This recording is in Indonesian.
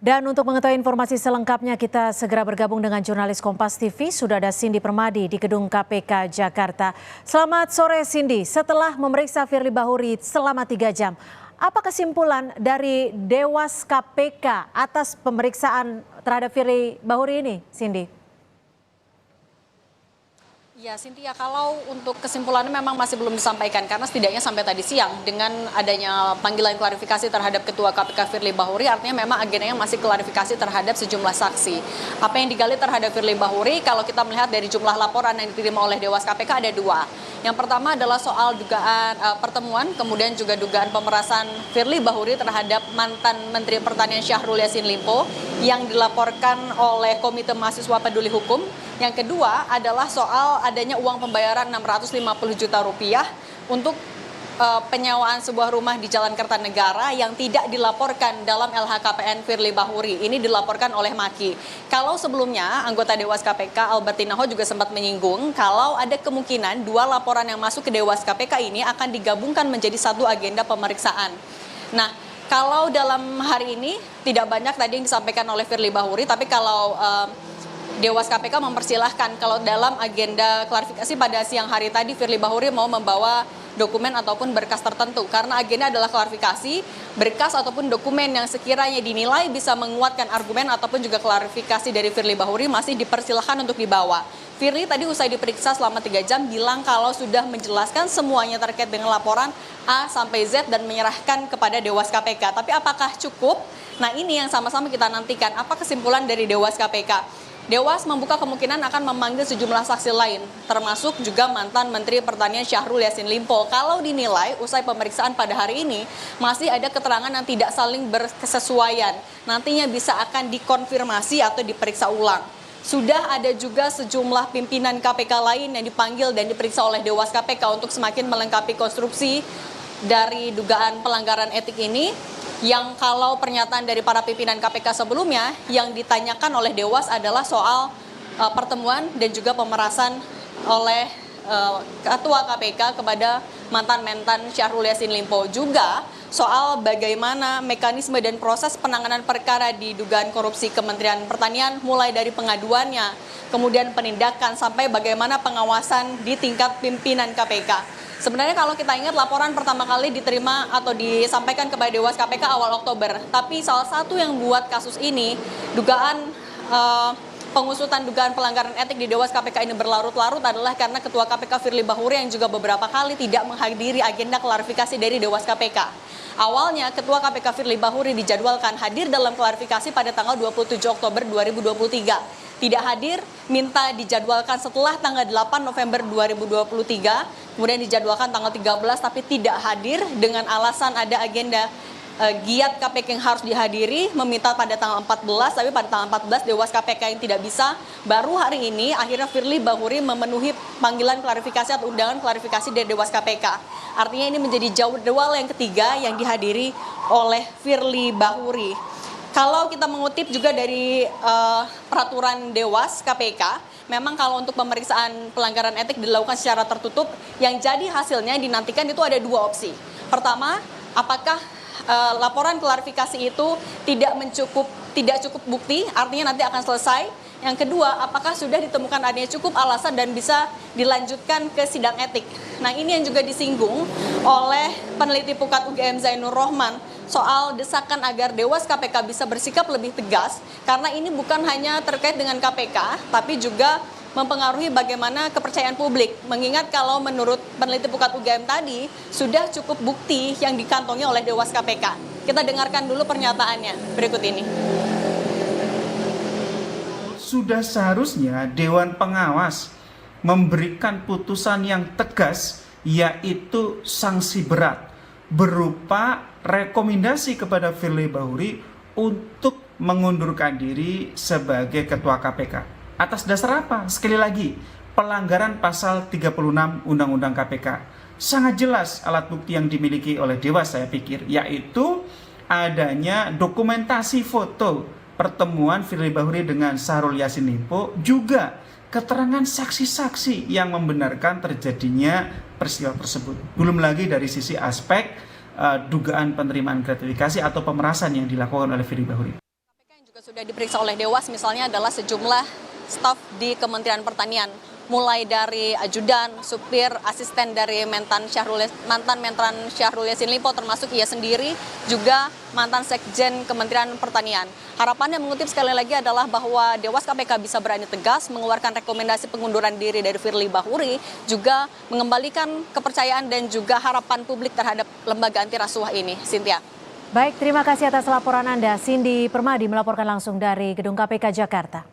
Dan untuk mengetahui informasi selengkapnya kita segera bergabung dengan jurnalis Kompas TV. Sudah ada Cindy Permadi di Gedung KPK Jakarta. Selamat sore Cindy, setelah memeriksa Firly Bahuri selama 3 jam, apa kesimpulan dari Dewas KPK atas pemeriksaan terhadap Firly Bahuri ini, Cindy? Ya, Cynthia, kalau untuk kesimpulannya memang masih belum disampaikan karena setidaknya sampai tadi siang dengan adanya panggilan klarifikasi terhadap Ketua KPK Firly Bahuri, artinya memang agendanya masih klarifikasi terhadap sejumlah saksi. Apa yang digali terhadap Firly Bahuri, kalau kita melihat dari jumlah laporan yang diterima oleh Dewas KPK ada 2. Yang pertama adalah soal dugaan pertemuan, kemudian juga dugaan pemerasan Firly Bahuri terhadap mantan Menteri Pertanian Syahrul Yassin Limpo yang dilaporkan oleh Komite Mahasiswa Peduli Hukum. Yang kedua adalah soal adanya uang pembayaran 650 juta rupiah untuk penyewaan sebuah rumah di Jalan Kertanegara yang tidak dilaporkan dalam LHKPN Firly Bahuri. Ini dilaporkan oleh Maki. Kalau sebelumnya anggota Dewas KPK Albertina Ho juga sempat menyinggung kalau ada kemungkinan 2 laporan yang masuk ke Dewas KPK ini akan digabungkan menjadi satu agenda pemeriksaan. Nah, kalau dalam hari ini tidak banyak tadi yang disampaikan oleh Firly Bahuri, tapi kalau Dewas KPK mempersilahkan kalau dalam agenda klarifikasi pada siang hari tadi Firly Bahuri mau membawa dokumen ataupun berkas tertentu. Karena agenda adalah klarifikasi, berkas ataupun dokumen yang sekiranya dinilai bisa menguatkan argumen ataupun juga klarifikasi dari Firly Bahuri masih dipersilahkan untuk dibawa. Firly tadi usai diperiksa selama 3 jam bilang kalau sudah menjelaskan semuanya terkait dengan laporan A sampai Z dan menyerahkan kepada Dewas KPK. Tapi apakah cukup? Nah, ini yang sama-sama kita nantikan. Apa kesimpulan dari Dewas KPK? Dewas membuka kemungkinan akan memanggil sejumlah saksi lain, termasuk juga mantan Menteri Pertanian Syahrul Yassin Limpo. Kalau dinilai usai pemeriksaan pada hari ini, masih ada keterangan yang tidak saling berkesesuaian. Nantinya bisa akan dikonfirmasi atau diperiksa ulang. Sudah ada juga sejumlah pimpinan KPK lain yang dipanggil dan diperiksa oleh Dewas KPK untuk semakin melengkapi konstruksi dari dugaan pelanggaran etik ini. Yang kalau pernyataan dari para pimpinan KPK sebelumnya yang ditanyakan oleh Dewas adalah soal pertemuan dan juga pemerasan oleh Ketua KPK kepada mantan-mantan Syahrul Yassin Limpo. Juga soal bagaimana mekanisme dan proses penanganan perkara di dugaan korupsi Kementerian Pertanian mulai dari pengaduannya, kemudian penindakan sampai bagaimana pengawasan di tingkat pimpinan KPK. Sebenarnya kalau kita ingat laporan pertama kali diterima atau disampaikan kepada Dewas KPK awal Oktober. Tapi salah satu yang buat kasus ini, dugaan pengusutan dugaan pelanggaran etik di Dewas KPK ini berlarut-larut adalah karena Ketua KPK Firly Bahuri yang juga beberapa kali tidak menghadiri agenda klarifikasi dari Dewas KPK. Awalnya Ketua KPK Firly Bahuri dijadwalkan hadir dalam klarifikasi pada tanggal 27 Oktober 2023. Tidak hadir, minta dijadwalkan setelah tanggal 8 November 2023, kemudian dijadwalkan tanggal 13 tapi tidak hadir dengan alasan ada agenda giat KPK yang harus dihadiri, meminta pada tanggal 14, tapi pada tanggal 14 Dewas KPK yang tidak bisa. Baru hari ini akhirnya Firly Bahuri memenuhi panggilan klarifikasi atau undangan klarifikasi dari Dewas KPK. Artinya ini menjadi jadwal yang ketiga yang dihadiri oleh Firly Bahuri. Kalau kita mengutip juga dari peraturan Dewas KPK, memang kalau untuk pemeriksaan pelanggaran etik dilakukan secara tertutup, yang jadi hasilnya dinantikan itu ada 2 opsi. Pertama, apakah laporan klarifikasi itu tidak cukup bukti, artinya nanti akan selesai. Yang kedua, apakah sudah ditemukan adanya cukup alasan dan bisa dilanjutkan ke sidang etik. Nah, ini yang juga disinggung oleh peneliti Pukat UGM Zainur Rohman soal desakan agar Dewas KPK bisa bersikap lebih tegas karena ini bukan hanya terkait dengan KPK tapi juga mempengaruhi bagaimana kepercayaan publik. Mengingat kalau menurut peneliti Pukat UGM tadi sudah cukup bukti yang dikantongi oleh Dewas KPK. Kita dengarkan dulu pernyataannya berikut ini. Sudah seharusnya Dewan Pengawas memberikan putusan yang tegas, yaitu sanksi berat berupa rekomendasi kepada Firly Bahuri untuk mengundurkan diri sebagai Ketua KPK. Atas dasar apa? Sekali lagi, pelanggaran pasal 36 Undang-Undang KPK. Sangat jelas alat bukti yang dimiliki oleh Dewas saya pikir, yaitu adanya dokumentasi foto pertemuan Firly Bahuri dengan Syahrul Yassin Limpo, juga keterangan saksi-saksi yang membenarkan terjadinya peristiwa tersebut. Belum lagi dari sisi aspek dugaan penerimaan gratifikasi atau pemerasan yang dilakukan oleh Firly Bahuri. Sudah diperiksa oleh Dewas misalnya adalah sejumlah staf di Kementerian Pertanian, mulai dari ajudan, supir, asisten dari mantan Mentan Syahrul Yassin Limpo, termasuk ia sendiri, juga mantan Sekjen Kementerian Pertanian. Harapannya mengutip sekali lagi adalah bahwa Dewas KPK bisa berani tegas mengeluarkan rekomendasi pengunduran diri dari Firly Bahuri, juga mengembalikan kepercayaan dan juga harapan publik terhadap lembaga anti rasuah ini. Cynthia. Baik, terima kasih atas laporan Anda. Cindy Permadi melaporkan langsung dari Gedung KPK Jakarta.